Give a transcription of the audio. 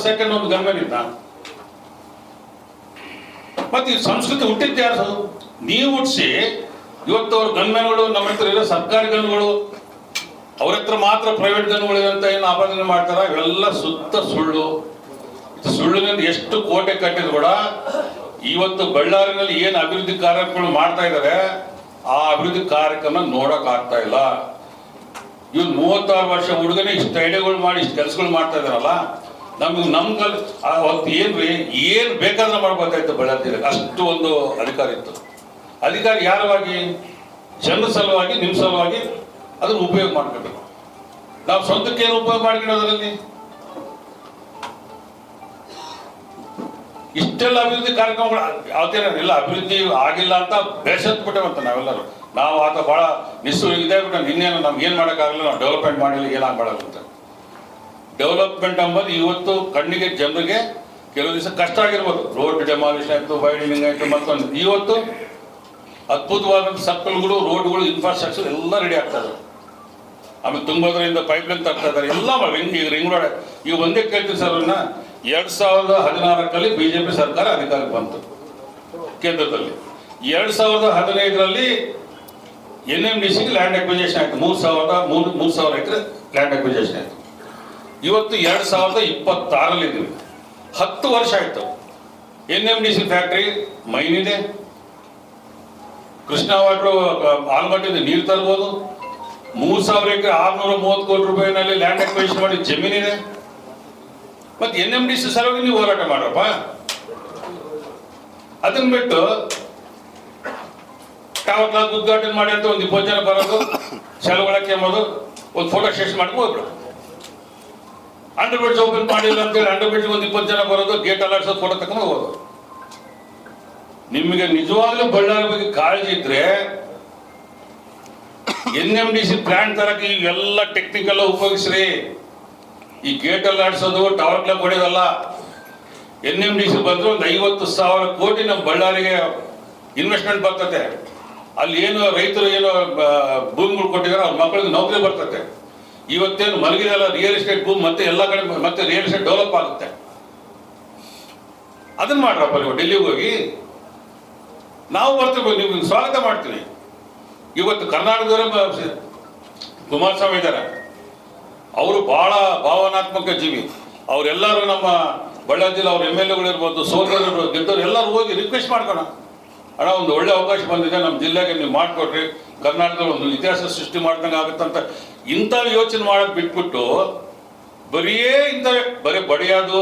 Second ಒಂದು ಗಮನಿದ್ದ. ಮತ್ತೆ ಈ ಸಂಸ್ಕೃತಿ ಹುಟ್ಟಿದ್ದು ಯಾರು? ನೀವು ಹುಟ್ಟಿಸಿ ಇವತ್ತು ಅವ್ರ ಗನ್ಮೆನ್ಗಳು ನಮ್ಮ ಹತ್ರ ಇರೋ ಸರ್ಕಾರಿ ಗನ್ಗಳು ಅವ್ರ ಹತ್ರ ಮಾತ್ರ ಪ್ರೈವೇಟ್ ಗನ್ಗಳು ಅಂತ ಏನು ಆಪಾದನೆ ಮಾಡ್ತಾರ, ಇವೆಲ್ಲ ಸುತ್ತ ಸುಳ್ಳು. ಸುಳ್ಳಿನಿಂದ ಎಷ್ಟು ಕೋಟೆ ಕಟ್ಟಿದ್ರು ಕೂಡ ಇವತ್ತು ಬಳ್ಳಾರಿನಲ್ಲಿ ಏನು ಅಭಿವೃದ್ಧಿ ಕಾರ್ಯಕ್ರಮಗಳು ಮಾಡ್ತಾ ಇದ್ದಾರೆ ಆ ಅಭಿವೃದ್ಧಿ ಕಾರ್ಯಕ್ರಮ ನೋಡಕ್ ಆಗ್ತಾ ಇಲ್ಲ. ಇವ್ರು 36 ವರ್ಷ ಹುಡುಗನೇ ಇಷ್ಟು ಐಡಿಯಾಗಳು ಮಾಡಿ ಇಷ್ಟು ಕೆಲಸಗಳು ಮಾಡ್ತಾ ಇದಾರಲ್ಲ, ನಮ್ಗೆ ಅವತ್ತು ಏನ್ ಬೇಕಾದ್ರೆ ಮಾಡ್ಬೋದಾಯ್ತು ಬಳ್ಳಾರಿ ಜಿಲ್ಲೆಗೆ. ಅಷ್ಟು ಒಂದು ಅಧಿಕಾರ ಇತ್ತು. ಅಧಿಕಾರ ಯಾರವಾಗಿ? ಜನರ ಸಲುವಾಗಿ, ನಿಮ್ಮ ಸಲುವಾಗಿ ಅದನ್ನ ಉಪಯೋಗ ಮಾಡ್ಕೋಬೇಕು. ನಾವು ಸ್ವಂತಕ್ಕೆ ಏನು ಉಪಯೋಗ ಮಾಡ್ಕೊಳ್ಳೋದ್ರಲ್ಲಿ ಇಷ್ಟೆಲ್ಲ ಅಭಿವೃದ್ಧಿ ಕಾರ್ಯಕ್ರಮಗಳು ಯಾವ್ದೇನಿಲ್ಲ, ಅಭಿವೃದ್ಧಿ ಆಗಿಲ್ಲ ಅಂತ ಬೇಸತ್ಬಿಟ್ಟೇವಂತ ನಾವೆಲ್ಲರೂ. ನಾವು ಆತ ಬಹಳ ಇದೆ ಬಿಟ್ಟು ಇನ್ನೇನು ನಮ್ಗೆ ಏನ್ ಮಾಡೋಕ್ಕಾಗಲ್ಲ, ನಾವು ಡೆವಲಪ್ಮೆಂಟ್ ಮಾಡಿಲ್ಲ, ಏನಾಗಬಾರಂತ. ಡೆವಲಪ್ಮೆಂಟ್ ಅಂಬೋದು ಇವತ್ತು ಕಣ್ಣಿಗೆ ಜನರಿಗೆ ಕೆಲವು ದಿವಸ ಕಷ್ಟ ಆಗಿರ್ಬೋದು. ರೋಡ್ ಡೆಮಾಲಿಷನ್ ಆಯ್ತು, ವೈಡನಿಂಗ್ ಆಯ್ತು, ಮತ್ತೊಂದು. ಇವತ್ತು ಅದ್ಭುತವಾದಂಥ ಸರ್ಕಲ್ಗಳು, ರೋಡ್ಗಳು, ಇನ್ಫ್ರಾಸ್ಟ್ರಕ್ಚರ್ ಎಲ್ಲ ರೆಡಿ ಆಗ್ತಾ ಇದ್ದಾರೆ. ಆಮೇಲೆ ತುಂಬೋದ್ರಿಂದ ಪೈಪ್ಲೈನ್ ತರ್ತಾ ಇದ್ದಾರೆ, ಎಲ್ಲ ಈಗ ರಿಂಗ್ ರೋಡ್. ಈಗ ಒಂದೇ ಕೇಳ್ತೀವಿ ಸರ್, 2014 ಬಿಜೆಪಿ ಸರ್ಕಾರ ಅಧಿಕಾರಕ್ಕೆ ಬಂತು ಕೇಂದ್ರದಲ್ಲಿ. 2015 NMDCಗೆ ಲ್ಯಾಂಡ್ ಅಕ್ವಿಜೇಷನ್ ಆಯ್ತು. 3,000 ಎಕರೆ ಲ್ಯಾಂಡ್ ಅಕ್ವಿಜೇಷನ್ ಆಯ್ತು. ಇವತ್ತು 2026 ಇದ್ದೀವಿ. 10 ವರ್ಷ ಆಯ್ತು. NMDC ಫ್ಯಾಕ್ಟ್ರಿ ಮೈನ್ ಇದೆ, ಕೃಷ್ಣಾ ವಾಟರ್ ಆಲ್ಮಟ್ಟಿಂದ ನೀರು ತರ್ಬೋದು. 3,000 ಎಕರೆ 630 ಕೋಟಿ ರೂಪಾಯಿನಲ್ಲಿ ಲ್ಯಾಂಡ್ ಅಕ್ವಿಜೇಷನ್ ಮಾಡಿ ಜಮೀನಿದೆ. ಮತ್ತೆ NMDC ಸಲುವಾಗಿ ನೀವು ಹೋರಾಟ ಮಾಡ್ರಪ್ಪ. ಅದನ್ನ ಬಿಟ್ಟು ಟವರ್ ಕ್ಲಾಸ್ ಉದ್ಘಾಟನೆ ಮಾಡಿ ಅಂತ ಒಂದು 20 ಜನ ಬರೋದು, ಸೆಲುಗಳಕ್ಕೆ ಎಂಬುದು, ಒಂದು ಫೋಟೋ ಸೆಷನ್ ಮಾಡ್ಕೊಂಡು ಹೋಗ್ಬಿಡು. ಅಂಡರ್ ಬ್ರಿಡ್ಜ್ ಓಪನ್ ಮಾಡಿಲ್ಲ ಅಂತೇಳಿ ಅಂಡರ್ ಬ್ರಿಡ್ಜ್ ಒಂದು 20 ಜನ ಬರೋದು, ಗೇಟ್ ಅಲಾಡ್ಸೋದು, ಫೋಟೋ ತಗೊಂಡು ಹೋಗೋದು. ನಿಮಗೆ ನಿಜವಾಗ್ಲೂ ಬಳ್ಳಾರಿ ಬಗ್ಗೆ ಕಾಳಜಿ ಇದ್ರೆ NMDC ಪ್ಲಾಂಟ್ ತರಕ್ಕೆ ಇವೆಲ್ಲ ಟೆಕ್ನಿಕಲ್ ಉಪಯೋಗಿಸ್ರಿ. ಈ ಗೇಟ್ ಅಲ್ಲಾಡ್ಸೋದು, ಟವರ್ ಕ್ಲಾಕ್ ಹೊಡೆಯೋದಲ್ಲ. NMDC ಬಂದ್ರೆ ಒಂದು 50,000 ಕೋಟಿ ನಮ್ಮ ಬಳ್ಳಾರಿಗೆ ಇನ್ವೆಸ್ಟ್ಮೆಂಟ್ ಬರ್ತದೆ. ಅಲ್ಲಿ ಏನು ರೈತರು ಏನು ಭೂಮಿಗಳು ಕೊಟ್ಟಿದ್ದಾರೆ ಅವ್ರ ಮಕ್ಕಳಿಗೆ ನೌಕರಿ ಬರ್ತದೆ. ಇವತ್ತೇನು ಮಲಗಿದೆಲ್ಲ ರಿಯಲ್ ಎಸ್ಟೇಟ್ ಭೂಮಿ ಮತ್ತೆ ಎಲ್ಲ ಕಡೆ ಮತ್ತೆ ರಿಯಲ್ ಎಸ್ಟೇಟ್ ಡೆವಲಪ್ ಆಗುತ್ತೆ. ಅದನ್ನ ಮಾಡ್ರಪ್ಪ ನೀವು ಡೆಲ್ಲಿಗೆ ಹೋಗಿ. ನಾವು ಬರ್ತೀವಿ, ನೀವು ಸ್ವಾಗತ ಮಾಡ್ತೀವಿ. ಇವತ್ತು ಕರ್ನಾಟಕದವರೇ ಕುಮಾರಸ್ವಾಮಿ ಇದ್ದಾರೆ, ಅವರು ಬಹಳ ಭಾವನಾತ್ಮಕ ಜೀವಿ. ಅವರೆಲ್ಲರೂ ನಮ್ಮ ಬಳ್ಳಾರಿ ಜಿಲ್ಲೆ ಅವ್ರ MLAಗಳು ಇರ್ಬೋದು, ಸೋದರರು ಗೆದ್ದವರು ಎಲ್ಲರೂ ಹೋಗಿ ರಿಕ್ವೆಸ್ಟ್ ಮಾಡ್ಕೋಣ, ಅಣ್ಣ ಒಂದು ಒಳ್ಳೆ ಅವಕಾಶ ಬಂದಿದೆ ನಮ್ಮ ಜಿಲ್ಲೆಗೆ, ನೀವು ಮಾಡಿಕೊಡ್ರಿ, ಕರ್ನಾಟಕದಲ್ಲಿ ಒಂದು ಇತಿಹಾಸ ಸೃಷ್ಟಿ ಮಾಡ್ದಂಗೆ ಆಗುತ್ತಂತ. ಇಂಥ ಯೋಚನೆ ಮಾಡೋದು ಬಿಟ್ಬಿಟ್ಟು ಬರೀ ಬಡಿಯೋದು